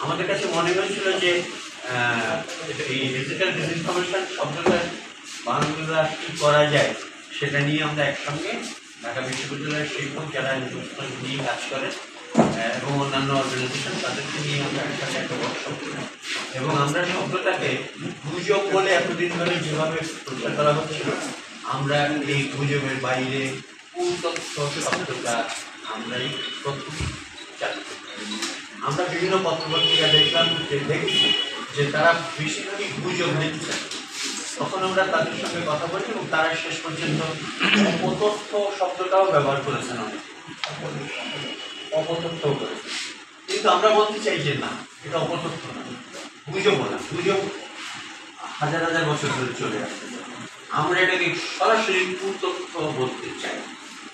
আমাদের কাছে মনে হয়েছিল যে এই ডিজিটাল ডিসইনফরমেশন শব্দটা বাংলা কী করা যায় সেটা নিয়ে আমরা একসঙ্গে ঢাকা বিশ্ববিদ্যালয়ের শিক্ষক যারা নিয়ে কাজ করে এবং অন্যান্য অর্গানাইজেশন তাদেরকে নিয়ে আমরা একসাথে একটা ওয়ার্কশপ করি এবং আমরা শব্দটাকে গুজব বলে এতদিন ধরে যেভাবে প্রচার করা হচ্ছিল আমরা এই গুজবের বাইরে তথ্য শব্দটা আমরাই প্রথম চালু করি। আমরা বিভিন্ন পত্রপত্রিকা দেখলাম দেখছি যে তারা বেশিরভাগই গুজব লিখছেন, তখন আমরা তাদের সঙ্গে কথা বলি এবং তারা শেষ পর্যন্ত অপতথ্য শব্দটাও ব্যবহার করেছেন, অনেক অপতথ্যও করেছেন। কিন্তু আমরা বলতে চাই যে না, এটা অপতথ্য না, গুজবও না। গুজব হাজার হাজার বছর ধরে চলে আসছে, আমরা এটাকে সরাসরি কুতথ্য বলতে চাই,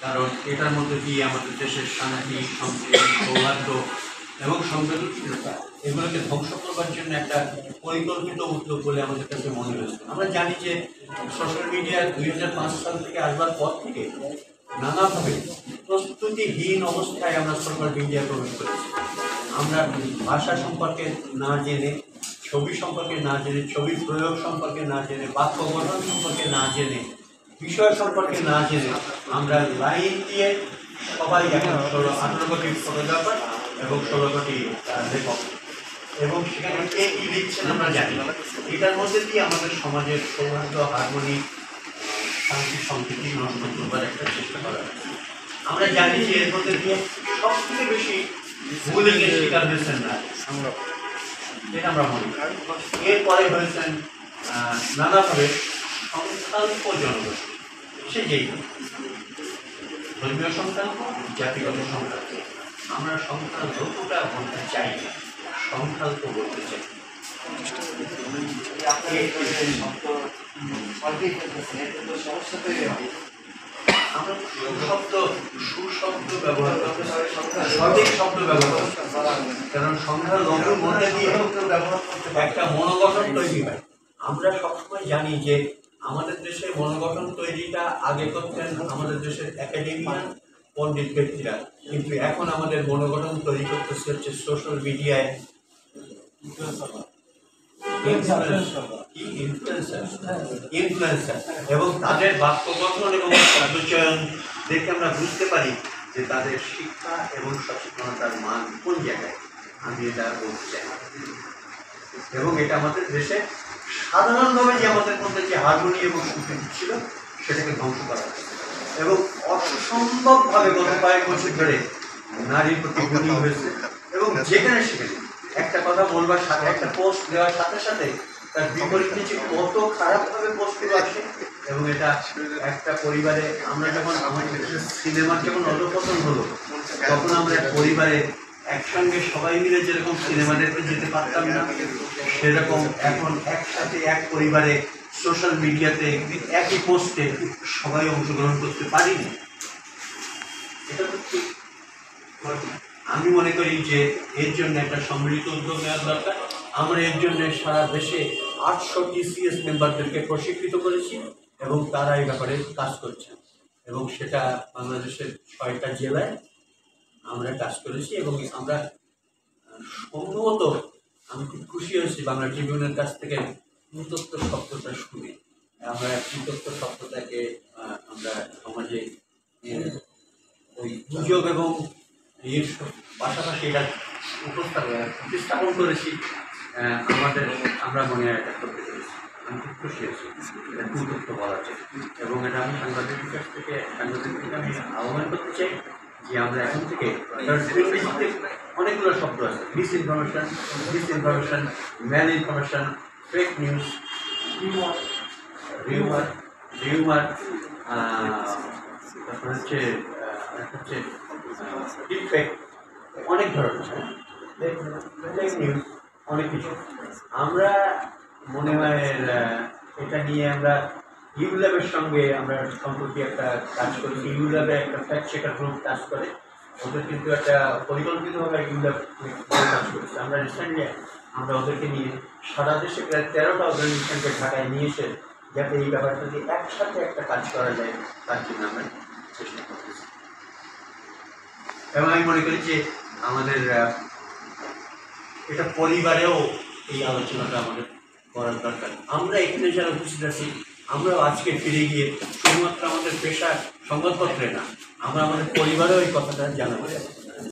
কারণ এটার মধ্যে দিয়ে আমাদের দেশের শান্তি, সম্প্রীতি, সৌহার্দ্য এবং সংবেদনশীলতা এগুলোকে ধ্বংস করবার জন্য একটা পরিকল্পিত উদ্যোগ বলে আমাদের কাছে মনে হয়েছে। আমরা জানি যে সোশ্যাল মিডিয়া 2005 সাল থেকে আসবার পর থেকে নানাভাবে প্রস্তুতিহীন অবস্থায় আমরা সোশ্যাল মিডিয়া প্রবেশ করেছি। আমরা ভাষা সম্পর্কে না জেনে, ছবি সম্পর্কে না জেনে, ছবির প্রয়োগ সম্পর্কে না জেনে, বাক্য গঠন সম্পর্কে না জেনে, বিষয় সম্পর্কে না জেনে আমরা লাইন দিয়ে সবাই এখন 18 কোটি ফটোগ্রাফার এবং 16 কোটি লেখক, এবং সেখানে কে কী লিখছেন আমরা জানি। এটার মধ্যে দিয়ে আমাদের সমাজের সৌহার্দ্য, হারমোনি, শান্তি, সম্প্রীতি নষ্ট করবার একটা চেষ্টা করা হয়েছে। আমরা জানি যে এর মধ্যে দিয়ে সবথেকে বেশি বুলিংয়ের শিকার হয়েছেন না, এটা আমরা মনে করি। এরপরে হয়েছেন নানাভাবে সংখ্যাল্প জনগোষ্ঠী, সে যেই ধর্মীয় সংখ্যাল্প, জাতিগত সংখ্যাল্প। আমরা সংখ্যালঘুটা বলতে চাই না, সংখ্যাল্প বলতে চাই। আমরা সুশব্দ ব্যবহার করতে পারি, সঠিক শব্দ ব্যবহার করতে পারি, কারণ সংখ্যালঘুর মধ্যে দিয়ে ব্যবহার করতে একটা মনোগঠন তৈরি হয়। আমরা সবসময় জানি যে আমাদের দেশে মনোগঠন তৈরিটা আগে করতেন আমাদের দেশের একাডেমিয়ান পণ্ডিত ব্যক্তিরা, কিন্তু এখন আমাদের মনোগঠন তৈরি করতেছে হচ্ছে সোশ্যাল মিডিয়ায় ইনফ্লুয়েন্সার, এবং তাদের বাক্য গঠন এবং শব্দচয়ন দেখে আমরা বুঝতে পারি যে তাদের শিক্ষা এবং সচেতনতার মান কোন জায়গায়, আমি এটা বলতে চাই। এবং এটা আমাদের দেশে সাধারণভাবে যে আমাদের মধ্যে যে হারমোনি এবং সম্প্রীতি ছিল সেটাকে ধ্বংস করা হয়েছে, এবং অসম্ভবভাবে গত কয়েক বছর ধরে নারীর প্রতি গুলি হয়েছে, এবং যেখানে সেখানে একটা কথা বলবার সাথে, একটা পোস্ট দেওয়ার সাথে সাথে তার বিপরীতে যে কত খারাপভাবে পোস্টগুলো আসে। এবং এটা একটা পরিবারে, আমরা যখন আমাদের সিনেমার যখন অধঃপতন হলো তখন আমরা পরিবারে একসঙ্গে সবাই মিলে যেরকম সিনেমা দেখতে যেতে পারতাম না, সেরকম এখন একসাথে এক পরিবারে সোশ্যাল মিডিয়াতে একই পোস্টে সবাই অংশগ্রহণ করতে পারি না। এটা তো ঠিক। আমি মনে করি যে এর জন্য একটা সম্মিলিত উদ্যোগ নেওয়ার দরকার। আমরা এর জন্য সারা দেশে 800 TCS মেম্বারদেরকে প্রশিক্ষিত করেছি এবং তারা এই ব্যাপারে কাজ করছেন, এবং সেটা বাংলাদেশের 6টা জেলায় আমরা কাজ করেছি। এবং আমরা সম্ভবত, আমি খুব খুশি হয়েছি বাংলা ট্রিবিউনের কাছ থেকে কৃতত্ব শব্দটা শুনে। আমরা কৃতত্ব শব্দটাকে আমরা সমাজে ওই গুজব এবং এর পাশাপাশি এটা উপস্থাপন করেছি, আমরা মনে হয় এটা করতে পেরেছি। আমি খুব খুশি হয়েছি এটা কৃতত্ব বলা যায়, এবং এটা আমি সাংবাদিকের কাছ থেকে আমি আহ্বান করতে চাই যে আমরা এখন থেকে, ইংরেজিতে অনেকগুলো শব্দ আছে, ডিসইনফরমেশন, ম্যাল ইনফরমেশন, ফেক নিউজ, রিউমার, তারপর হচ্ছে ডিফেক্ট, অনেক ধরনের ফেক নিউজ, অনেক কিছু। আমরা মনে হয় এটা নিয়ে আমরা ইউল্যাবের সঙ্গে আমরা সম্প্রতি একটা কাজ করেছি। ইউল্যাবে একটা ফ্যাক্ট চেকার গ্রুপ কাজ করে, ওদের কিন্তু একটা পরিকল্পিতভাবে ইউল্যাব কাজ করেছে। আমরা রিসেন্টলি আমরা ওদেরকে নিয়ে সারা দেশে প্রায় 13টা অর্গানাইজেশনকে ঢাকায় নিয়ে এসে যাতে এই ব্যাপারটা দিয়ে একসাথে একটা কাজ করা যায় তার জন্য আমরা চেষ্টা করতেছি। এবং আমি মনে করি যে আমাদের এটা পরিবারেও এই আলোচনাটা আমাদের করার দরকার। আমরা এখানে যারা উপস্থিত আছি আমরাও আজকে ফিরে গিয়ে শুধুমাত্র আমাদের পেশার সংবাদপত্রে না, আমরা আমাদের পরিবারেও এই কথাটা জানাবো।